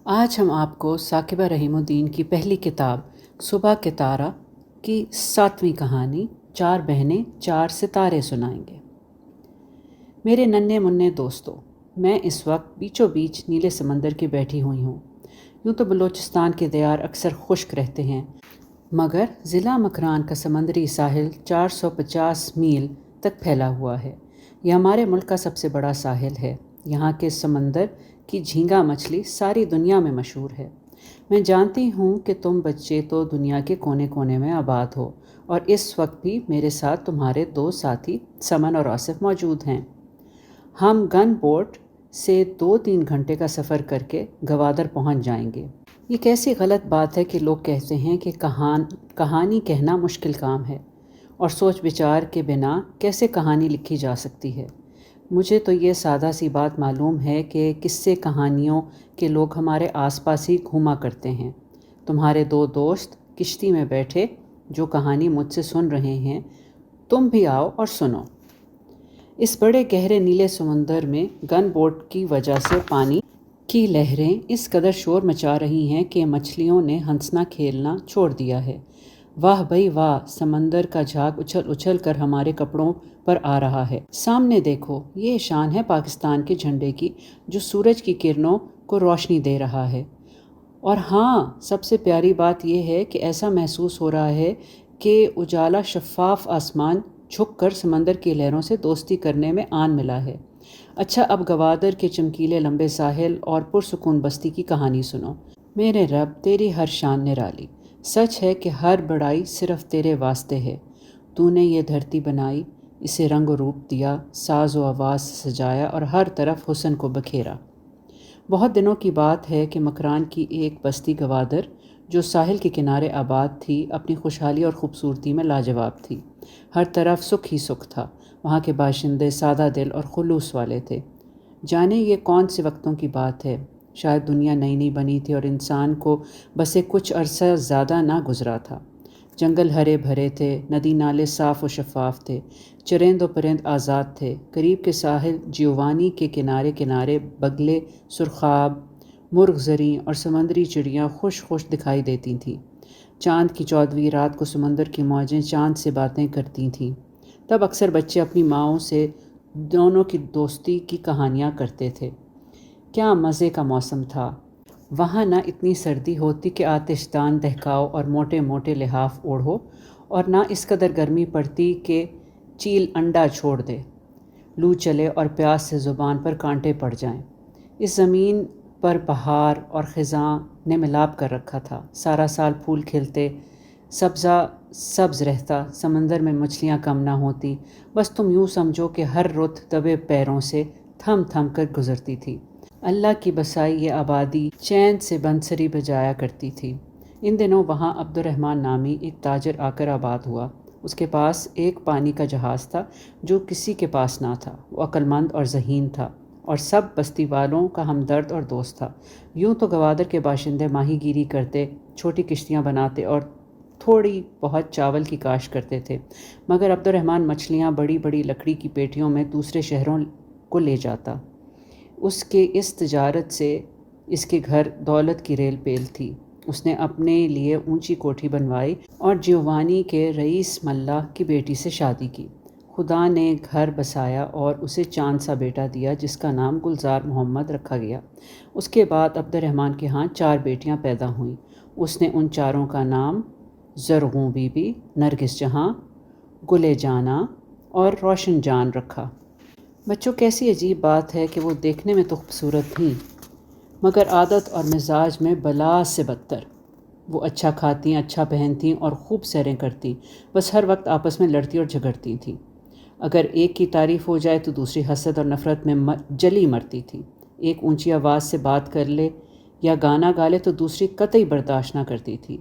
آج ہم آپ کو ثاقبہ رحیم الدین کی پہلی کتاب صبح کے تارہ کی 7ویں کہانی 4 بہنیں 4 ستارے سنائیں گے۔ میرے ننھے منھے دوستو، میں اس وقت بیچوں بیچ نیلے سمندر کی بیٹھی ہوئی ہوں۔ یوں تو بلوچستان کے دیار اکثر خشک رہتے ہیں، مگر ضلع مکران کا سمندری ساحل 450 میل تک پھیلا ہوا ہے۔ یہ ہمارے ملک کا سب سے بڑا ساحل ہے۔ یہاں کے سمندر کی جھینگا مچھلی ساری دنیا میں مشہور ہے۔ میں جانتی ہوں کہ تم بچے تو دنیا کے کونے کونے میں آباد ہو، اور اس وقت بھی میرے ساتھ تمہارے 2 ساتھی سمن اور آصف موجود ہیں۔ ہم گن بوٹ سے 2-3 گھنٹے کا سفر کر کے گوادر پہنچ جائیں گے۔ یہ کیسی غلط بات ہے کہ لوگ کہتے ہیں کہ کہانی کہنا مشکل کام ہے، اور سوچ بچار کے بنا کیسے کہانی لکھی جا سکتی ہے۔ مجھے تو یہ سادہ سی بات معلوم ہے کہ قصے کہانیوں کے لوگ ہمارے آس پاس ہی گھوما کرتے ہیں۔ تمہارے 2 دوست کشتی میں بیٹھے جو کہانی مجھ سے سن رہے ہیں، تم بھی آؤ اور سنو۔ اس بڑے گہرے نیلے سمندر میں گن بوٹ کی وجہ سے پانی کی لہریں اس قدر شور مچا رہی ہیں کہ مچھلیوں نے ہنسنا کھیلنا چھوڑ دیا ہے۔ واہ بھئی واہ، سمندر کا جھاگ اچھل اچھل کر ہمارے کپڑوں پر آ رہا ہے۔ سامنے دیکھو، یہ شان ہے پاکستان کے جھنڈے کی جو سورج کی کرنوں کو روشنی دے رہا ہے۔ اور ہاں، سب سے پیاری بات یہ ہے کہ ایسا محسوس ہو رہا ہے کہ اجالا شفاف آسمان جھک کر سمندر کی لہروں سے دوستی کرنے میں آن ملا ہے۔ اچھا، اب گوادر کے چمکیلے لمبے ساحل اور پرسکون بستی کی کہانی سنو۔ میرے رب، تیری ہر شان نرالی۔ سچ ہے کہ ہر بڑائی صرف تیرے واسطے ہے۔ تو نے یہ دھرتی بنائی، اسے رنگ و روپ دیا، ساز و آواز سے سجایا اور ہر طرف حسن کو بکھیرا۔ بہت دنوں کی بات ہے کہ مکران کی ایک بستی گوادر جو ساحل کے کنارے آباد تھی، اپنی خوشحالی اور خوبصورتی میں لاجواب تھی۔ ہر طرف سکھ ہی سکھ تھا۔ وہاں کے باشندے سادہ دل اور خلوص والے تھے۔ جانے یہ کون سے وقتوں کی بات ہے، شاید دنیا نئی نئی بنی تھی اور انسان کو بسے کچھ عرصہ زیادہ نہ گزرا تھا۔ جنگل ہرے بھرے تھے، ندی نالے صاف و شفاف تھے، چرند و پرند آزاد تھے۔ قریب کے ساحل جیوانی کے کنارے کنارے بگلے سرخاب، مرغ زریں اور سمندری چڑیاں خوش خوش دکھائی دیتی تھیں۔ چاند کی 14ویں رات کو سمندر کی موجیں چاند سے باتیں کرتی تھیں۔ تب اکثر بچے اپنی ماؤں سے دونوں کی دوستی کی کہانیاں کرتے تھے۔ کیا مزے کا موسم تھا! وہاں نہ اتنی سردی ہوتی کہ آتش دان دہکاؤ اور موٹے موٹے لحاف اوڑھو، اور نہ اس قدر گرمی پڑتی کہ چیل انڈا چھوڑ دے، لو چلے اور پیاس سے زبان پر کانٹے پڑ جائیں۔ اس زمین پر بہار اور خزاں نے ملاپ کر رکھا تھا۔ سارا سال پھول کھلتے، سبزہ سبز رہتا، سمندر میں مچھلیاں کم نہ ہوتی۔ بس تم یوں سمجھو کہ ہر رت دبے پیروں سے تھم تھم کر گزرتی تھی۔ اللہ کی بسائی یہ آبادی چین سے بنسری بجایا کرتی تھی۔ ان دنوں وہاں عبد الرحمن نامی ایک تاجر آ کر آباد ہوا۔ اس کے پاس ایک پانی کا جہاز تھا جو کسی کے پاس نہ تھا۔ وہ عقل مند اور ذہین تھا، اور سب بستی والوں کا ہمدرد اور دوست تھا۔ یوں تو گوادر کے باشندے ماہی گیری کرتے، چھوٹی کشتیاں بناتے اور تھوڑی بہت چاول کی کاشت کرتے تھے، مگر عبد الرحمن مچھلیاں بڑی بڑی لکڑی کی پیٹیوں میں دوسرے شہروں کو لے جاتا۔ اس کے اس تجارت سے اس کے گھر دولت کی ریل پیل تھی۔ اس نے اپنے لیے اونچی کوٹھی بنوائی اور جیوانی کے رئیس ملا کی بیٹی سے شادی کی۔ خدا نے گھر بسایا اور اسے چاند سا بیٹا دیا جس کا نام گلزار محمد رکھا گیا۔ اس کے بعد عبد الرحمن کے ہاں 4 بیٹیاں پیدا ہوئیں۔ اس نے ان چاروں کا نام زرغوں بی بی، نرگس جہاں، گل جاناں اور روشن جان رکھا۔ بچوں، کیسی عجیب بات ہے کہ وہ دیکھنے میں تو خوبصورت تھیں، مگر عادت اور مزاج میں بلا سے بدتر۔ وہ اچھا کھاتیں، اچھا پہنتیں اور خوب سیریں کرتیں، بس ہر وقت آپس میں لڑتی اور جھگڑتی تھیں۔ اگر ایک کی تعریف ہو جائے تو دوسری حسد اور نفرت میں جلی مرتی تھی۔ ایک اونچی آواز سے بات کر لے یا گانا گا لے تو دوسری قطعی برداشت نہ کرتی تھی۔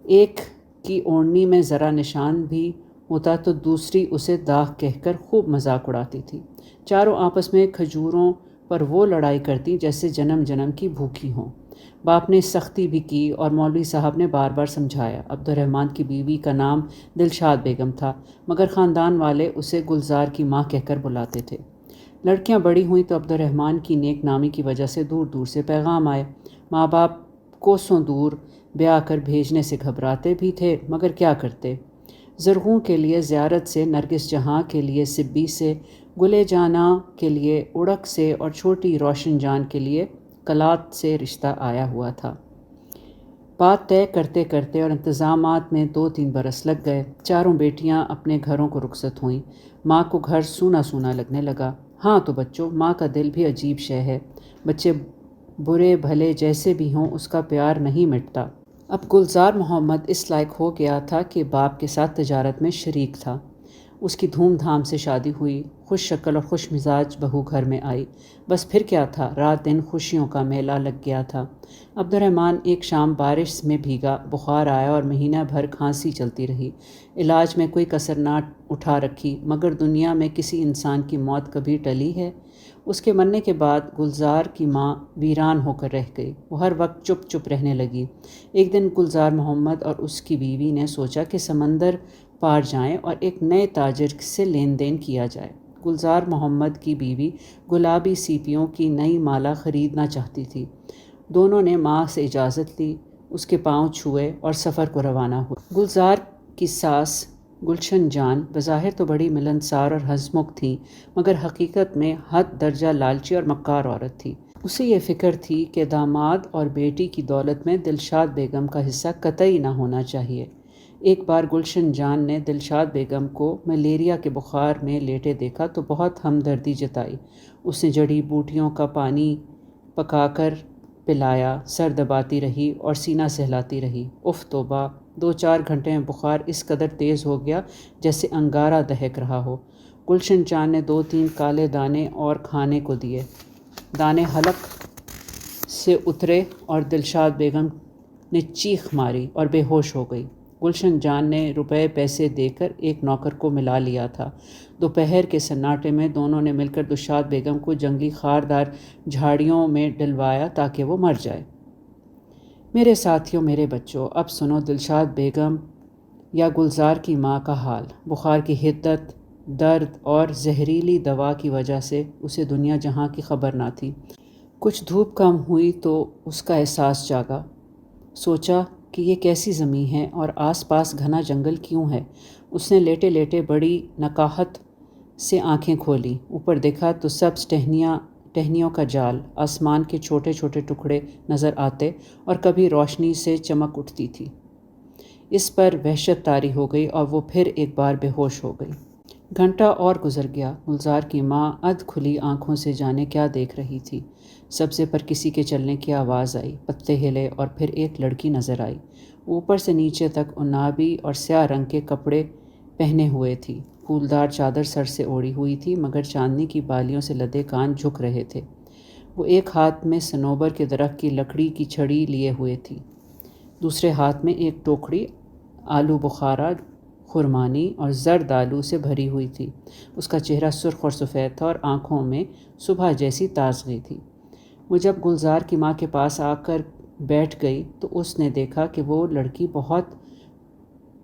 ایک کی اوڑھنی میں ذرا نشان بھی ہوتا تو دوسری اسے داغ کہہ کر خوب مذاق اڑاتی تھی۔ چاروں آپس میں کھجوروں پر وہ لڑائی کرتی جیسے جنم جنم کی بھوکی ہوں۔ باپ نے سختی بھی کی اور مولوی صاحب نے بار بار سمجھایا۔ عبد الرحمن کی بیوی کا نام دلشاد بیگم تھا، مگر خاندان والے اسے گلزار کی ماں کہہ کر بلاتے تھے۔ لڑکیاں بڑی ہوئیں تو عبد الرحمن کی نیک نامی کی وجہ سے دور دور سے پیغام آئے۔ ماں باپ کوسوں دور بیاہ کر بھیجنے سے گھبراتے بھی تھے، مگر کیا کرتے؟ زرغوں کے لیے زیارت سے، نرگس جہاں کے لیے سبی سے، گلے جانا کے لیے اڑک سے، اور چھوٹی روشن جان کے لیے کلات سے رشتہ آیا ہوا تھا۔ بات طے کرتے کرتے اور انتظامات میں 2-3 برس لگ گئے۔ چاروں بیٹیاں اپنے گھروں کو رخصت ہوئیں۔ ماں کو گھر سونا سونا لگنے لگا۔ ہاں تو بچوں، ماں کا دل بھی عجیب شے ہے۔ بچے برے بھلے جیسے بھی ہوں، اس کا پیار نہیں مٹتا۔ اب گلزار محمد اس لائق ہو گیا تھا کہ باپ کے ساتھ تجارت میں شریک تھا۔ اس کی دھوم دھام سے شادی ہوئی، خوش شکل اور خوش مزاج بہو گھر میں آئی۔ بس پھر کیا تھا، رات دن خوشیوں کا میلہ لگ گیا تھا۔ عبد الرحمن ایک شام بارش میں بھیگا، بخار آیا اور مہینہ بھر کھانسی چلتی رہی۔ علاج میں کوئی کسر نہ اٹھا رکھی، مگر دنیا میں کسی انسان کی موت کبھی ٹلی ہے؟ اس کے مرنے کے بعد گلزار کی ماں ویران ہو کر رہ گئی۔ وہ ہر وقت چپ چپ رہنے لگی۔ ایک دن گلزار محمد اور اس کی بیوی نے سوچا کہ سمندر پار جائیں اور ایک نئے تاجر سے لین دین کیا جائے۔ گلزار محمد کی بیوی گلابی سیپیوں کی نئی مالا خریدنا چاہتی تھی۔ دونوں نے ماں سے اجازت لی، اس کے پاؤں چھوئے اور سفر کو روانہ ہوئے۔ گلزار کی ساس گلشن جان بظاہر تو بڑی ملنسار اور ہنسمکھ تھیں، مگر حقیقت میں حد درجہ لالچی اور مکار عورت تھی۔ اسے یہ فکر تھی کہ داماد اور بیٹی کی دولت میں دلشاد بیگم کا حصہ قطعی نہ ہونا چاہیے۔ ایک بار گلشن جان نے دلشاد بیگم کو ملیریا کے بخار میں لیٹے دیکھا تو بہت ہمدردی جتائی۔ اس نے جڑی بوٹیوں کا پانی پکا کر پلایا، سر دباتی رہی اور سینہ سہلاتی رہی۔ اف توبہ! 2-4 گھنٹے میں بخار اس قدر تیز ہو گیا جیسے انگارہ دہک رہا ہو۔ گلشن جان نے 2-3 کالے دانے اور کھانے کو دیے۔ دانے حلق سے اترے اور دلشاد بیگم نے چیخ ماری اور بے ہوش ہو گئی۔ گلشن جان نے روپے پیسے دے کر ایک نوکر کو ملا لیا تھا۔ دوپہر کے سناٹے میں دونوں نے مل کر دلشاد بیگم کو جنگلی خاردار جھاڑیوں میں ڈلوایا تاکہ وہ مر جائے۔ میرے ساتھیوں، میرے بچوں، اب سنو دلشاد بیگم یا گلزار کی ماں کا حال۔ بخار کی حدت، درد اور زہریلی دوا کی وجہ سے اسے دنیا جہاں کی خبر نہ تھی۔ کچھ دھوپ کم ہوئی تو اس کا احساس جاگا۔ سوچا کہ یہ کیسی زمین ہے اور آس پاس گھنا جنگل کیوں ہے؟ اس نے لیٹے لیٹے بڑی نقاہت سے آنکھیں کھولیں۔ اوپر دیکھا تو سبز ٹہنیوں کا جال، آسمان کے چھوٹے چھوٹے ٹکڑے نظر آتے اور کبھی روشنی سے چمک اٹھتی تھی۔ اس پر وحشت طاری ہو گئی اور وہ پھر ایک بار بے ہوش ہو گئی۔ گھنٹہ اور گزر گیا۔ گلزار کی ماں ادھ کھلی آنکھوں سے جانے کیا دیکھ رہی تھی۔ سبزے پر کسی کے چلنے کی آواز آئی، پتے ہلے اور پھر ایک لڑکی نظر آئی۔ اوپر سے نیچے تک عنابی اور سیاہ رنگ کے کپڑے پہنے ہوئے تھی۔ پھولدار چادر سر سے اوڑھی ہوئی تھی، مگر چاندنی کی بالیوں سے لدے کان جھک رہے تھے۔ وہ ایک ہاتھ میں صنوبر کے درخت کی لکڑی کی چھڑی لیے ہوئے تھی، دوسرے ہاتھ میں ایک ٹوکری آلو بخارا، خرمانی اور زرد آلو سے بھری ہوئی تھی۔ اس کا چہرہ سرخ اور سفید تھا اور آنکھوں میں صبح جیسی تازگی تھی۔ وہ جب گلزار کی ماں کے پاس آ کر بیٹھ گئی تو اس نے دیکھا کہ وہ لڑکی بہت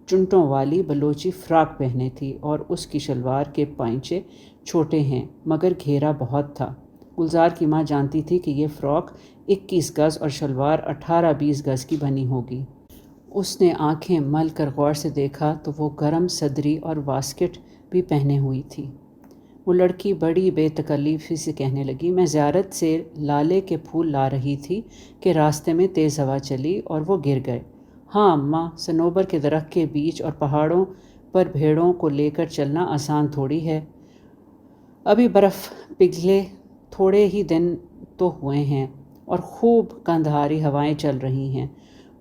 چنٹوں والی بلوچی فراک پہنے تھی اور اس کی شلوار کے پائچے چھوٹے ہیں مگر گھیرا بہت تھا۔ گلزار کی ماں جانتی تھی کہ یہ فراک 21 گز اور شلوار 18-20 گز کی بنی ہوگی۔ اس نے آنکھیں مل کر غور سے دیکھا تو وہ گرم صدری اور واسکٹ بھی پہنے ہوئی تھی۔ وہ لڑکی بڑی بے تکلفی سے کہنے لگی، میں زیارت سے لالے کے پھول لا رہی تھی کہ راستے میں تیز ہوا چلی اور وہ گر گئے۔ ہاں اماں، صنوبر کے درخت کے بیچ اور پہاڑوں پر بھیڑوں کو لے کر چلنا آسان تھوڑی ہے۔ ابھی برف پگھلے تھوڑے ہی دن تو ہوئے ہیں اور خوب کندھاری ہوائیں چل رہی ہیں۔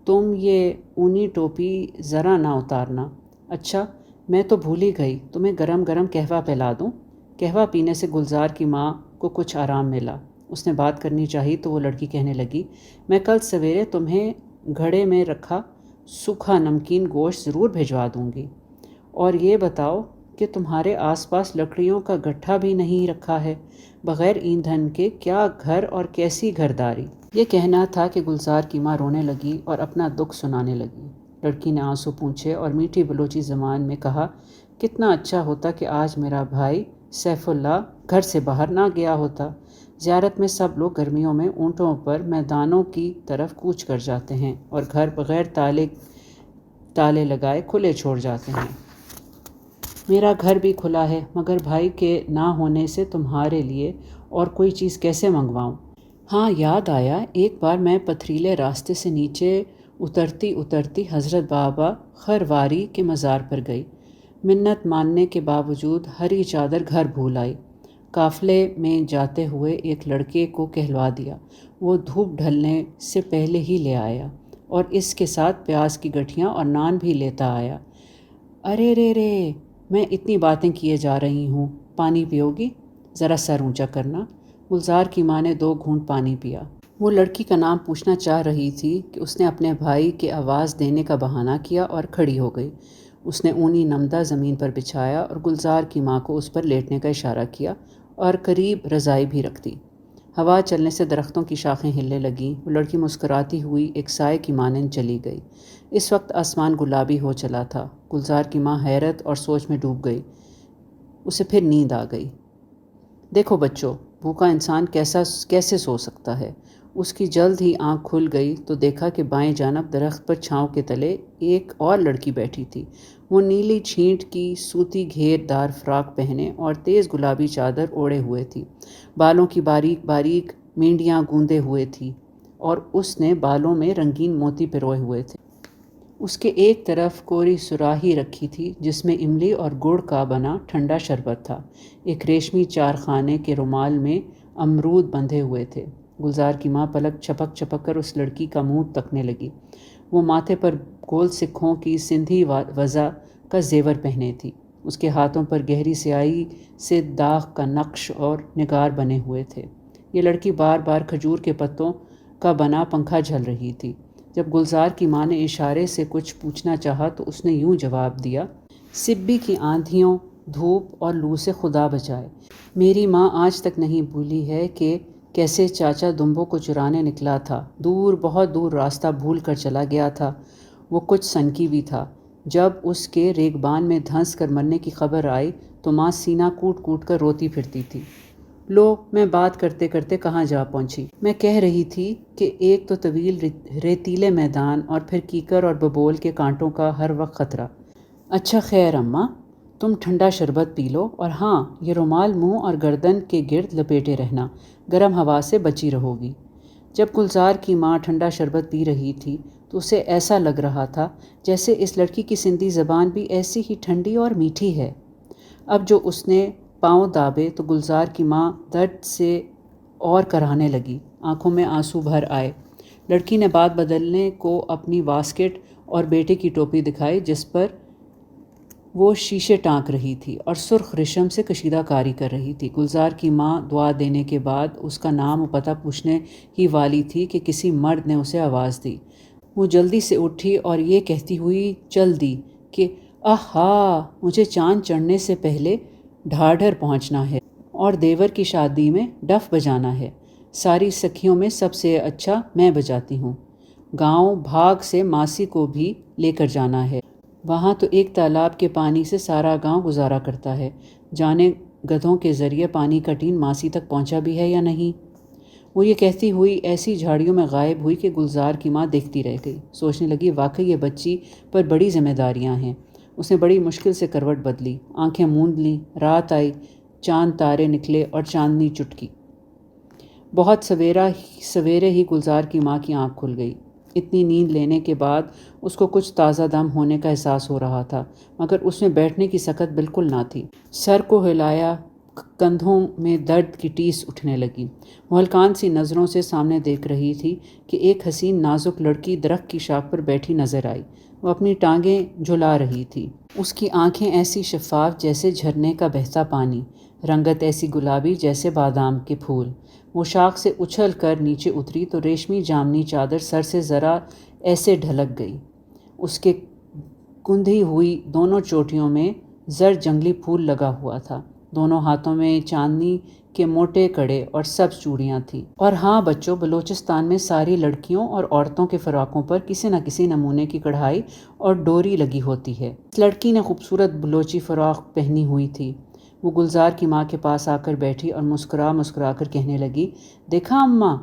تم یہ اونی ٹوپی ذرا نہ اتارنا۔ اچھا، میں تو بھول ہی گئی، تمہیں گرم گرم قہوہ پلا دوں؟ قہوہ پینے سے گلزار کی ماں کو کچھ آرام ملا۔ اس نے بات کرنی چاہی تو وہ لڑکی کہنے لگی، میں کل سویرے تمہیں گھڑے میں رکھا سوکھا نمکین گوشت ضرور بھجوا دوں گی۔ اور یہ بتاؤ کہ تمہارے آس پاس لکڑیوں کا گٹھا بھی نہیں رکھا ہے؟ بغیر ایندھن کے کیا گھر اور کیسی گھرداری؟ یہ کہنا تھا کہ گلزار کی ماں رونے لگی اور اپنا دکھ سنانے لگی۔ لڑکی نے آنسو پونچھے اور میٹھی بلوچی زبان میں کہا، کتنا اچھا ہوتا کہ آج میرا بھائی سیف اللہ گھر سے باہر نہ گیا ہوتا۔ زیارت میں سب لوگ گرمیوں میں اونٹوں پر میدانوں کی طرف کوچ کر جاتے ہیں اور گھر بغیر تالے لگائے کھلے چھوڑ جاتے ہیں۔ میرا گھر بھی کھلا ہے، مگر بھائی کے نہ ہونے سے تمہارے لیے اور کوئی چیز کیسے منگواؤں؟ ہاں، یاد آیا، ایک بار میں پتھریلے راستے سے نیچے اترتی حضرت بابا خرواری کے مزار پر گئی۔ منت ماننے کے باوجود ہری چادر گھر بھول آئی۔ قافلے میں جاتے ہوئے ایک لڑکے کو کہلوا دیا، وہ دھوپ ڈھلنے سے پہلے ہی لے آیا، اور اس کے ساتھ پیاز کی گٹھیاں اور نان بھی لیتا آیا۔ ارے رے، میں اتنی باتیں کیے جا رہی ہوں، پانی پیو گی؟ ذرا سر اونچا کرنا۔ گلزار کی ماں نے 2 گھونٹ پانی پیا۔ وہ لڑکی کا نام پوچھنا چاہ رہی تھی کہ اس نے اپنے بھائی کے آواز دینے کا بہانہ کیا اور کھڑی ہو گئی۔ اس نے اونی نمدہ زمین پر بچھایا اور گلزار کی ماں کو اس پر لیٹنے کا اشارہ کیا اور قریب رضائی بھی رکھ دی۔ ہوا چلنے سے درختوں کی شاخیں ہلنے لگیں۔ وہ لڑکی مسکراتی ہوئی ایک سائے کی مانند چلی گئی۔ اس وقت آسمان گلابی ہو چلا تھا۔ گلزار کی ماں حیرت اور سوچ میں ڈوب گئی۔ اسے پھر نیند آ گئی۔ دیکھو بچوں، بھوکا انسان کیسے سو سکتا ہے؟ اس کی جلد ہی آنکھ کھل گئی تو دیکھا کہ بائیں جانب درخت پر چھاؤں کے تلے ایک اور لڑکی بیٹھی تھی۔ وہ نیلی چھینٹ کی سوتی گھیر دار فراک پہنے اور تیز گلابی چادر اوڑھے ہوئے تھی۔ بالوں کی باریک باریک مینڈیاں گوندے ہوئے تھی اور اس نے بالوں میں رنگین موتی پروئے ہوئے تھے۔ اس کے ایک طرف کوری سراہی رکھی تھی جس میں املی اور گڑ کا بنا ٹھنڈا شربت تھا۔ ایک ریشمی چارخانے کے رومال میں امرود بندھے ہوئے تھے۔ گلزار کی ماں پلک چھپک کر اس لڑکی کا منہ تکنے لگی۔ وہ ماتھے پر گول سکھوں کی سندھی وضع کا زیور پہنے تھی۔ اس کے ہاتھوں پر گہری سیاہی سے داغ کا نقش اور نگار بنے ہوئے تھے۔ یہ لڑکی بار بار کھجور کے پتوں کا بنا پنکھا جھل رہی تھی۔ جب گلزار کی ماں نے اشارے سے کچھ پوچھنا چاہا تو اس نے یوں جواب دیا، سبی کی آندھیوں، دھوپ اور لو سے خدا بچائے۔ میری ماں آج تک نہیں بھولی ہے کہ کیسے چاچا دمبو کو چرانے نکلا تھا، بہت دور راستہ بھول کر چلا گیا تھا۔ وہ کچھ سنکی بھی تھا۔ جب اس کے ریگبان میں دھنس کر مرنے کی خبر آئی تو ماں سینہ کوٹ کر روتی پھرتی تھی۔ لو، میں بات کرتے کرتے کہاں جا پہنچی؟ میں کہہ رہی تھی کہ ایک تو طویل ریتیلے میدان اور پھر کیکر اور ببول کے کانٹوں کا ہر وقت خطرہ۔ اچھا خیر اماں، تم ٹھنڈا شربت پی لو، اور ہاں، یہ رومال منہ اور گردن کے گرد لپیٹے رہنا، گرم ہوا سے بچی رہو گی۔ جب گلزار کی ماں ٹھنڈا شربت پی رہی تھی تو اسے ایسا لگ رہا تھا جیسے اس لڑکی کی سندھی زبان بھی ایسی ہی ٹھنڈی اور میٹھی ہے۔ اب جو اس نے پاؤں دابے تو گلزار کی ماں درد سے اور کراہنے لگی، آنکھوں میں آنسو بھر آئے۔ لڑکی نے بات بدلنے کو اپنی واسکٹ اور بیٹے کی ٹوپی دکھائی جس پر وہ شیشے ٹانک رہی تھی اور سرخ ریشم سے کشیدہ کاری کر رہی تھی۔ گلزار کی ماں دعا دینے کے بعد اس کا نام و پتہ پوچھنے ہی والی تھی کہ کسی مرد نے اسے آواز دی۔ وہ جلدی سے اٹھی اور یہ کہتی ہوئی چل دی کہ آہا، مجھے چاند چڑھنے سے پہلے ڈھاڈر پہنچنا ہے اور دیور کی شادی میں ڈف بجانا ہے۔ ساری سکھیوں میں سب سے اچھا میں بجاتی ہوں۔ گاؤں بھاگ سے ماسی کو بھی لے کر جانا ہے۔ وہاں تو ایک تالاب کے پانی سے سارا گاؤں گزارا کرتا ہے۔ جانے گدھوں کے ذریعے پانی کا ٹین ماسی تک پہنچا بھی ہے یا نہیں؟ وہ یہ کہتی ہوئی ایسی جھاڑیوں میں غائب ہوئی کہ گلزار کی ماں دیکھتی رہ گئی۔ سوچنے لگی، واقعی یہ بچی پر بڑی ذمہ داریاں ہیں۔ اس نے بڑی مشکل سے کروٹ بدلی، آنکھیں موند لیں۔ رات آئی، چاند تارے نکلے اور چاندنی چٹکی۔ بہت سویرے ہی گلزار کی ماں کی آنکھ کھل گئی۔ اتنی نیند لینے کے بعد اس کو کچھ تازہ دم ہونے کا احساس ہو رہا تھا، مگر اس میں بیٹھنے کی سکت بالکل نہ تھی۔ سر کو ہلایا، کندھوں میں درد کی ٹیس اٹھنے لگی۔ وہ ہلکان سی نظروں سے سامنے دیکھ رہی تھی کہ ایک حسین نازک لڑکی درخت کی شاخ پر بیٹھی نظر آئی۔ وہ اپنی ٹانگیں جھلا رہی تھی۔ اس کی آنکھیں ایسی شفاف جیسے جھرنے کا بہتا پانی، رنگت ایسی گلابی جیسے بادام کے پھول۔ وہ شاخ سے اچھل کر نیچے اتری تو ریشمی جامنی چادر سر سے ذرا ایسے ڈھلک گئی۔ اس کے کندھی ہوئی دونوں چوٹیوں میں زر جنگلی پھول لگا ہوا تھا۔ دونوں ہاتھوں میں چاندنی کے موٹے کڑے اور سبز چوڑیاں تھیں۔ اور ہاں بچوں، بلوچستان میں ساری لڑکیوں اور عورتوں کے فراقوں پر کسی نہ کسی نمونے کی کڑھائی اور ڈوری لگی ہوتی ہے۔ اس لڑکی نے خوبصورت بلوچی فراق پہنی ہوئی تھی۔ وہ گلزار کی ماں کے پاس آ کر بیٹھی اور مسکرا کر کہنے لگی، دیکھا اماں،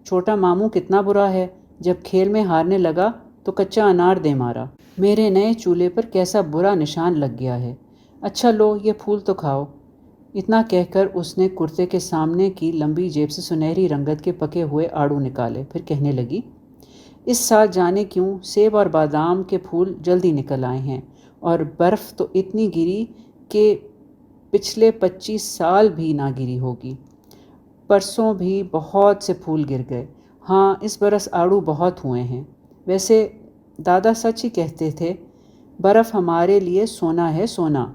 چھوٹا ماموں کتنا برا ہے، جب کھیل میں ہارنے لگا تو کچا انار دے مارا۔ میرے نئے چولہے پر کیسا برا نشان لگ گیا ہے۔ اچھا لو یہ پھول تو کھاؤ۔ اتنا کہہ کر اس نے کرتے کے سامنے کی لمبی جیب سے سنہری رنگت کے پکے ہوئے آڑو نکالے، پھر کہنے لگی، اس سال جانے کیوں سیب اور بادام کے پھول جلدی نکل آئے ہیں، اور برف تو اتنی گری کہ پچھلے 25 سال بھی نہ گری ہوگی۔ پرسوں بھی بہت سے پھول گر گئے۔ ہاں اس برس آڑو بہت ہوئے ہیں۔ ویسے دادا سچ ہی کہتے تھے، برف ہمارے لیے سونا ہے، سونا۔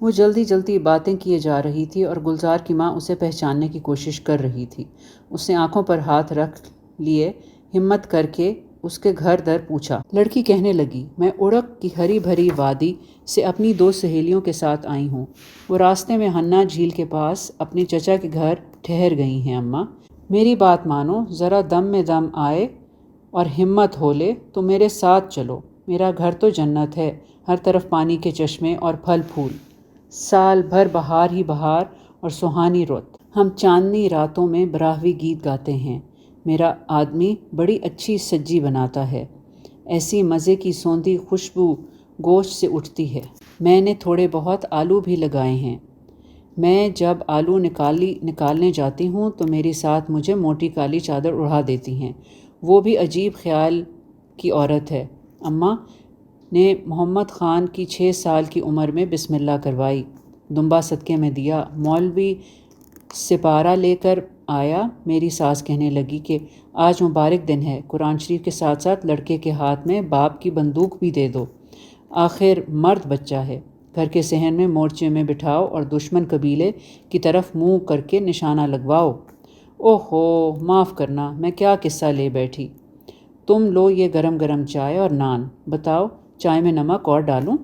وہ جلدی جلدی باتیں کیے جا رہی تھی اور گلزار کی ماں اسے پہچاننے کی کوشش کر رہی تھی۔ اس نے آنکھوں پر ہاتھ رکھ لیے، ہمت کر کے اس کے گھر در پوچھا۔ لڑکی کہنے لگی، میں اڑک کی ہری بھری وادی سے اپنی 2 سہیلیوں کے ساتھ آئی ہوں۔ وہ راستے میں ہنّا جھیل کے پاس اپنے چچا کے گھر ٹھہر گئی ہیں اماں۔ میری بات مانو، ذرا دم میں دم آئے اور ہمت ہو لے تو میرے ساتھ چلو۔ میرا گھر تو جنت ہے، ہر طرف پانی کے چشمے اور پھل پھول، سال بھر بہار ہی بہار اور سہانی رت۔ ہم چاندنی راتوں میں براہوی گیت گاتے ہیں۔ میرا آدمی بڑی اچھی سبزی بناتا ہے، ایسی مزے کی سوندھی خوشبو گوشت سے اٹھتی ہے۔ میں نے تھوڑے بہت آلو بھی لگائے ہیں۔ میں جب آلو نکالنے جاتی ہوں تو میری ساتھ مجھے موٹی کالی چادر اڑا دیتی ہیں، وہ بھی عجیب خیال کی عورت ہے۔ اماں نے محمد خان کی 6 سال کی عمر میں بسم اللہ کروائی، دمبا صدقے میں دیا، مولوی سپارہ لے کر آیا۔ میری ساس کہنے لگی کہ آج مبارک دن ہے، قرآن شریف کے ساتھ ساتھ لڑکے کے ہاتھ میں باپ کی بندوق بھی دے دو، آخر مرد بچہ ہے۔ گھر کے صحن میں مورچے میں بٹھاؤ اور دشمن قبیلے کی طرف منہ کر کے نشانہ لگواؤ۔ اوہو معاف کرنا، میں کیا قصہ لے بیٹھی۔ تم لو یہ گرم گرم چائے اور نان، بتاؤ چائے میں نمک اور ڈالوں؟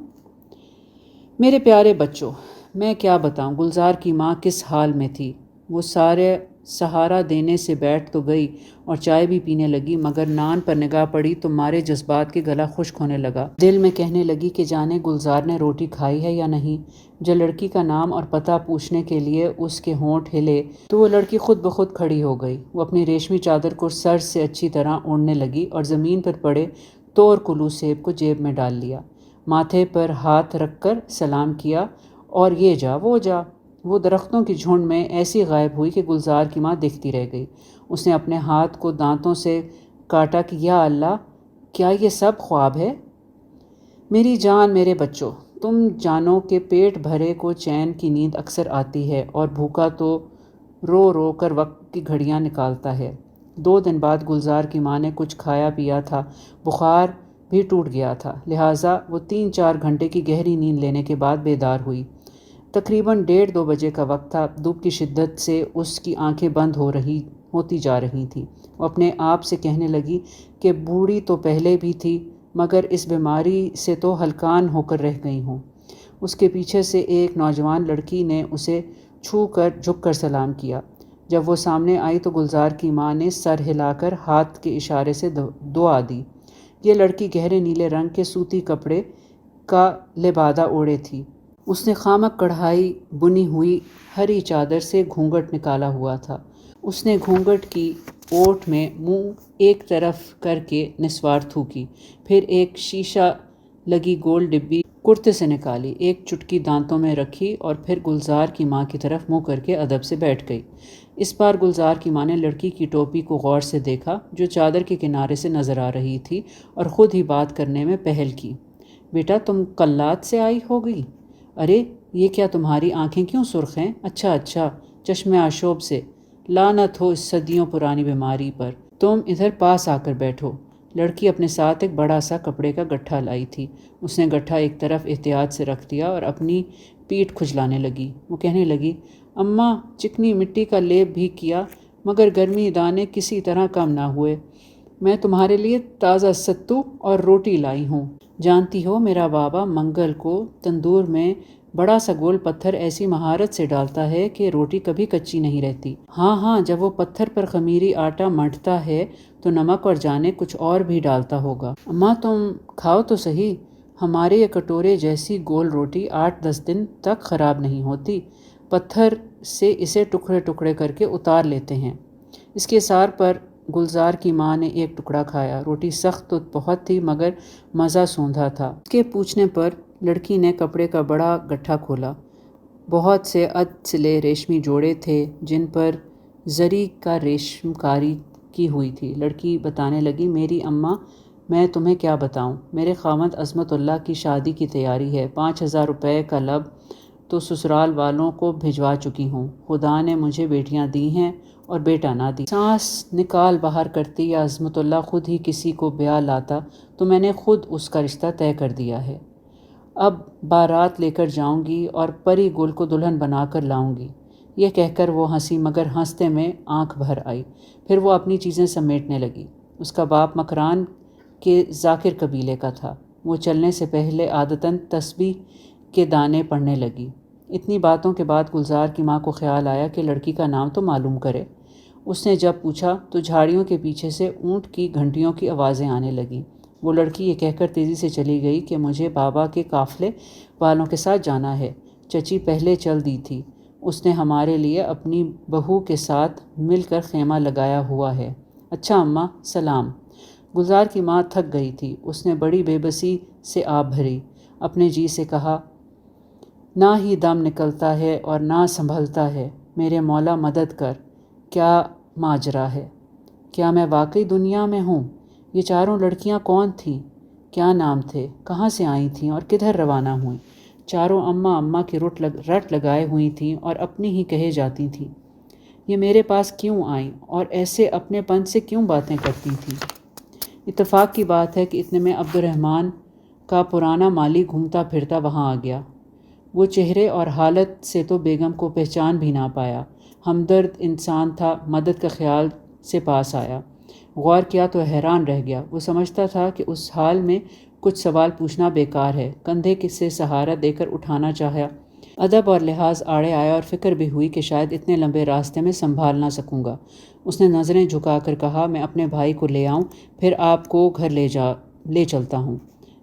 میرے پیارے بچوں، میں کیا بتاؤں گلزار کی ماں کس حال میں تھی۔ وہ سارے سہارا دینے سے بیٹھ تو گئی اور چائے بھی پینے لگی، مگر نان پر نگاہ پڑی تو مارے جذبات کے گلا خشک ہونے لگا۔ دل میں کہنے لگی کہ جانے گلزار نے روٹی کھائی ہے یا نہیں۔ جب لڑکی کا نام اور پتہ پوچھنے کے لیے اس کے ہونٹ ہلے تو وہ لڑکی خود بخود کھڑی ہو گئی۔ وہ اپنی ریشمی چادر کو سر سے اچھی طرح اوڑھنے لگی اور زمین پر پڑے توڑ کلو سیب کو جیب میں ڈال لیا، ماتھے پر ہاتھ رکھ کر سلام کیا اور یہ جا وہ جا۔ وہ درختوں کی جھنڈ میں ایسی غائب ہوئی کہ گلزار کی ماں دیکھتی رہ گئی۔ اس نے اپنے ہاتھ کو دانتوں سے کاٹا کہ یا اللہ، کیا یہ سب خواب ہے؟ میری جان، میرے بچوں، تم جانو کہ پیٹ بھرے کو چین کی نیند اکثر آتی ہے اور بھوکا تو رو رو کر وقت کی گھڑیاں نکالتا ہے۔ 2 دن بعد گلزار کی ماں نے کچھ کھایا پیا تھا، بخار بھی ٹوٹ گیا تھا، لہٰذا وہ 3-4 گھنٹے کی گہری نیند لینے کے بعد بیدار ہوئی۔ تقریباً 1:30-2 بجے کا وقت تھا۔ دھوپ کی شدت سے اس کی آنکھیں بند ہوتی جا رہی تھیں۔ وہ اپنے آپ سے کہنے لگی کہ بوڑھی تو پہلے بھی تھی، مگر اس بیماری سے تو ہلکان ہو کر رہ گئی ہوں۔ اس کے پیچھے سے ایک نوجوان لڑکی نے اسے چھو کر جھک کر سلام کیا۔ جب وہ سامنے آئی تو گلزار کی ماں نے سر ہلا کر ہاتھ کے اشارے سے دعا دی۔ یہ لڑکی گہرے نیلے رنگ کے سوتی کپڑے کا لبادہ اوڑھے تھی۔ اس نے خامک کڑھائی بنی ہوئی ہری چادر سے گھونگھٹ نکالا ہوا تھا۔ اس نے گھونگھٹ کی اوٹ میں منہ ایک طرف کر کے نسوار تھوکی، پھر ایک شیشہ لگی گول ڈبی کرتے سے نکالی، ایک چٹکی دانتوں میں رکھی اور پھر گلزار کی ماں کی طرف منہ کر کے ادب سے بیٹھ گئی۔ اس بار گلزار کی ماں نے لڑکی کی ٹوپی کو غور سے دیکھا جو چادر کے کنارے سے نظر آ رہی تھی، اور خود ہی بات کرنے میں پہل کی۔ بیٹا تم قلات سے آئی ہوگی؟ ارے یہ کیا تمہاری آنکھیں کیوں سرخ ہیں؟ اچھا چشمِ آشوب سے، لعنت ہو اس صدیوں پرانی بیماری پر۔ تم ادھر پاس آ کر بیٹھو۔ لڑکی اپنے ساتھ ایک بڑا سا کپڑے کا گٹھا لائی تھی۔ اس نے گٹھا ایک طرف احتیاط سے رکھ دیا اور اپنی پیٹھ کھجلانے لگی۔ وہ کہنے لگی، اماں چکنی مٹی کا لیپ بھی کیا مگر گرمی دانے کسی طرح کم نہ ہوئے۔ میں تمہارے لیے تازہ ستو اور روٹی لائی ہوں۔ جانتی ہو میرا بابا منگل کو تندور میں بڑا سا گول پتھر ایسی مہارت سے ڈالتا ہے کہ روٹی کبھی کچی نہیں رہتی۔ ہاں جب وہ پتھر پر خمیری آٹا مٹتا ہے تو نمک اور جانے کچھ اور بھی ڈالتا ہوگا۔ اماں تم کھاؤ تو صحیح، ہمارے یہ کٹورے جیسی گول روٹی 8-10 دن تک خراب نہیں ہوتی۔ پتھر سے اسے ٹکڑے ٹکڑے کر کے اتار لیتے ہیں۔ اس کے اثار پر گلزار کی ماں نے ایک ٹکڑا کھایا۔ روٹی سخت تو بہت تھی مگر مزہ سوندھا تھا۔ اس کے پوچھنے پر لڑکی نے کپڑے کا بڑا گٹھا کھولا۔ بہت سے سلے ریشمی جوڑے تھے جن پر زری کا ریشم کاری کی ہوئی تھی۔ لڑکی بتانے لگی، میری اماں، میں تمہیں کیا بتاؤں، میرے خاوند عظمت اللہ کی شادی کی تیاری ہے۔ 5,000 روپے کا لب تو سسرال والوں کو بھجوا چکی ہوں۔ خدا نے مجھے بیٹیاں دی ہیں اور بیٹا نہ دی۔ سانس نکال باہر کرتی یا عظمت اللہ خود ہی کسی کو بیاہ لاتا تو میں نے خود اس کا رشتہ طے کر دیا ہے۔ اب بارات لے کر جاؤں گی اور پری گل کو دلہن بنا کر لاؤں گی۔ یہ کہہ کر وہ ہنسی مگر ہنستے میں آنکھ بھر آئی۔ پھر وہ اپنی چیزیں سمیٹنے لگی۔ اس کا باپ مکران کے ذاکر قبیلے کا تھا۔ وہ چلنے سے پہلے عادتاً تسبیح کے دانے پڑھنے لگی۔ اتنی باتوں کے بعد گلزار کی ماں کو خیال آیا کہ لڑکی کا نام تو معلوم کرے۔ اس نے جب پوچھا تو جھاڑیوں کے پیچھے سے اونٹ کی گھنٹیوں کی آوازیں آنے لگیں۔ وہ لڑکی یہ کہہ کر تیزی سے چلی گئی کہ مجھے بابا کے قافلے والوں کے ساتھ جانا ہے۔ چچی پہلے چل دی تھی۔ اس نے ہمارے لیے اپنی بہو کے ساتھ مل کر خیمہ لگایا ہوا ہے۔ اچھا اماں، سلام۔ گلزار کی ماں تھک گئی تھی۔ اس نے بڑی بے بسی سے آب بھری۔ اپنے جی سے کہا، نہ ہی دم نکلتا ہے اور نہ سنبھلتا ہے۔ میرے مولا مدد کر، کیا ماجرا ہے؟ کیا میں واقعی دنیا میں ہوں؟ یہ چاروں لڑکیاں کون تھیں؟ کیا نام تھے؟ کہاں سے آئی تھیں اور کدھر روانہ ہوئیں؟ چاروں اماں اماں کی رٹ لگائے ہوئی تھیں اور اپنی ہی کہے جاتی تھیں۔ یہ میرے پاس کیوں آئیں اور ایسے اپنے پن سے کیوں باتیں کرتی تھیں؟ اتفاق کی بات ہے کہ اتنے میں عبد الرحمن کا پرانا مالی گھومتا پھرتا وہاں آ گیا۔ وہ چہرے اور حالت سے تو بیگم کو پہچان بھی نہ پایا۔ ہمدرد انسان تھا، مدد کا خیال سے پاس آیا۔ غور کیا تو حیران رہ گیا۔ وہ سمجھتا تھا کہ اس حال میں کچھ سوال پوچھنا بیکار ہے۔ کندھے سے سہارا دے کر اٹھانا چاہا۔ ادب اور لحاظ آڑے آیا اور فکر بھی ہوئی کہ شاید اتنے لمبے راستے میں سنبھال نہ سکوں گا۔ اس نے نظریں جھکا کر کہا، میں اپنے بھائی کو لے آؤں، پھر آپ کو گھر لے چلتا ہوں۔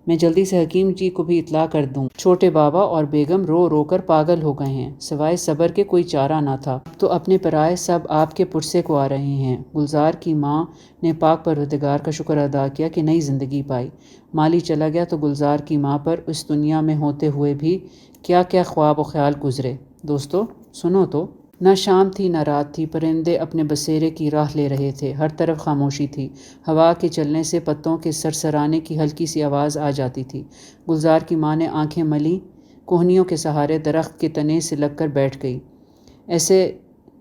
میں جلدی سے حکیم جی کو بھی اطلاع کر دوں۔ چھوٹے بابا اور بیگم رو رو کر پاگل ہو گئے ہیں۔ سوائے صبر کے کوئی چارہ نہ تھا۔ تو اپنے پرائے سب آپ کے پرسے کو آ رہے ہیں۔ گلزار کی ماں نے پاک پروردگار کا شکر ادا کیا کہ نئی زندگی پائی۔ مالی چلا گیا تو گلزار کی ماں پر اس دنیا میں ہوتے ہوئے بھی کیا کیا خواب و خیال گزرے۔ دوستو سنو تو۔ نہ شام تھی نہ رات تھی، پرندے اپنے بسیرے کی راہ لے رہے تھے۔ ہر طرف خاموشی تھی۔ ہوا کے چلنے سے پتوں کے سرسرانے کی ہلکی سی آواز آ جاتی تھی۔ گلزار کی ماں نے آنکھیں ملی، کوہنیوں کے سہارے درخت کے تنے سے لگ کر بیٹھ گئی۔ ایسے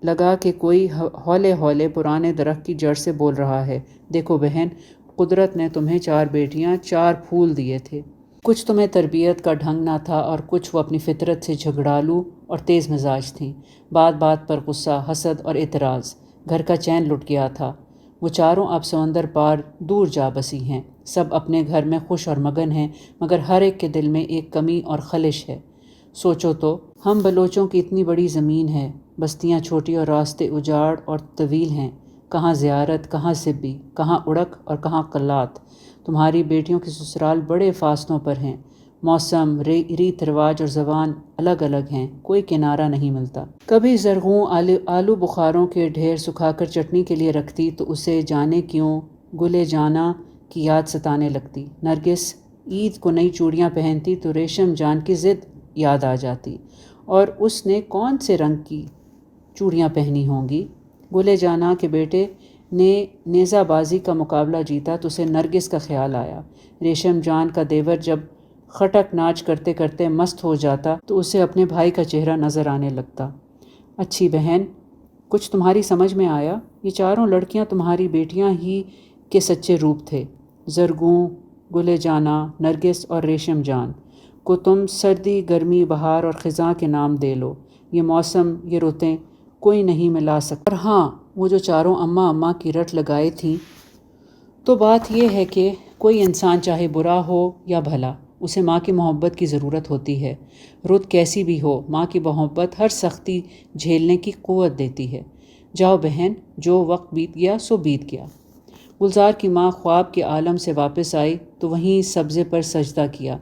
لگا کہ کوئی ہولے ہولے پرانے درخت کی جڑ سے بول رہا ہے، دیکھو بہن، قدرت نے تمہیں 4 بیٹیاں 4 پھول دیے تھے۔ کچھ تمہیں تربیت کا ڈھنگ نہ تھا اور کچھ وہ اپنی فطرت سے جھگڑالو اور تیز مزاج تھیں۔ بات بات پر غصہ، حسد اور اعتراض۔ گھر کا چین لٹ گیا تھا۔ وہ چاروں اب سمندر پار دور جا بسی ہیں۔ سب اپنے گھر میں خوش اور مگن ہیں مگر ہر ایک کے دل میں ایک کمی اور خلش ہے۔ سوچو تو، ہم بلوچوں کی اتنی بڑی زمین ہے، بستیاں چھوٹی اور راستے اجاڑ اور طویل ہیں، کہاں زیارت، کہاں سبی، کہاں اڑک اور کہاں قلات۔ تمہاری بیٹیوں کے سسرال بڑے فاصلوں پر ہیں، موسم، ریت رواج اور زبان الگ الگ ہیں، کوئی کنارہ نہیں ملتا۔ کبھی زرغوں آلو بخاروں کے ڈھیر سکھا کر چٹنی کے لیے رکھتی تو اسے جانے کیوں گلے جانا کی یاد ستانے لگتی۔ نرگس عید کو نئی چوڑیاں پہنتی تو ریشم جان کی ضد یاد آ جاتی، اور اس نے کون سے رنگ کی چوڑیاں پہنی ہوں گی۔ گلے جانا کے بیٹے نے نیزہ بازی کا مقابلہ جیتا تو اسے نرگس کا خیال آیا۔ ریشم جان کا دیور جب خٹک ناچ کرتے کرتے مست ہو جاتا تو اسے اپنے بھائی کا چہرہ نظر آنے لگتا۔ اچھی بہن، کچھ تمہاری سمجھ میں آیا؟ یہ چاروں لڑکیاں تمہاری بیٹیاں ہی کے سچے روپ تھے۔ زرغوں، گلے جانا، نرگس اور ریشم جان کو تم سردی، گرمی، بہار اور خزاں کے نام دے لو۔ یہ موسم، یہ رتیں کوئی نہیں ملا سکتا۔ اور ہاں، وہ جو چاروں اماں کی رٹ لگائے تھیں، تو بات یہ ہے کہ کوئی انسان چاہے برا ہو یا بھلا، اسے ماں کی محبت کی ضرورت ہوتی ہے۔ رت کیسی بھی ہو، ماں کی محبت ہر سختی جھیلنے کی قوت دیتی ہے۔ جاؤ بہن، جو وقت بیت گیا سو بیت گیا۔ گلزار کی ماں خواب کے عالم سے واپس آئی تو وہیں سبزے پر سجدہ کیا۔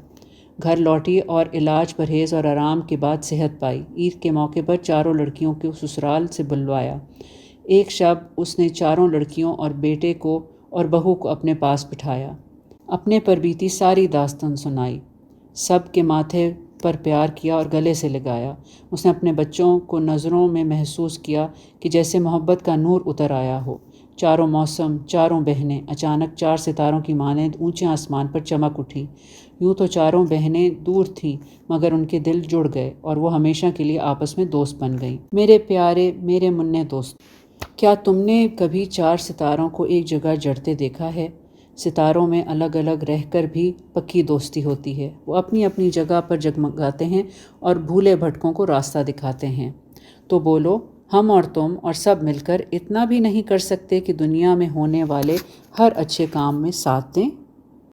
گھر لوٹی اور علاج پرہیز اور آرام کے بعد صحت پائی۔ عید کے موقع پر چاروں لڑکیوں کو سسرال سے بلوایا۔ ایک شب اس نے چاروں لڑکیوں اور بیٹے کو اور بہو کو اپنے پاس بٹھایا، اپنے پر بیتی ساری داستان سنائی، سب کے ماتھے پر پیار کیا اور گلے سے لگایا۔ اس نے اپنے بچوں کو نظروں میں محسوس کیا کہ جیسے محبت کا نور اتر آیا ہو۔ چاروں موسم، چاروں بہنیں اچانک 4 ستاروں کی مانند اونچے آسمان پر چمک اٹھی۔ یوں تو چاروں بہنیں دور تھیں، مگر ان کے دل جڑ گئے اور وہ ہمیشہ کے لیے آپس میں دوست بن گئیں۔ میرے پیارے، میرے مننے دوست، کیا تم نے کبھی 4 ستاروں کو ایک جگہ جڑتے دیکھا ہے؟ ستاروں میں الگ الگ رہ کر بھی پکی دوستی ہوتی ہے۔ وہ اپنی اپنی جگہ پر جگمگاتے ہیں اور بھولے بھٹکوں کو راستہ دکھاتے ہیں۔ تو بولو، ہم اور تم اور سب مل کر اتنا بھی نہیں کر سکتے کہ دنیا میں ہونے والے ہر اچھے کام میں ساتھ دیں؟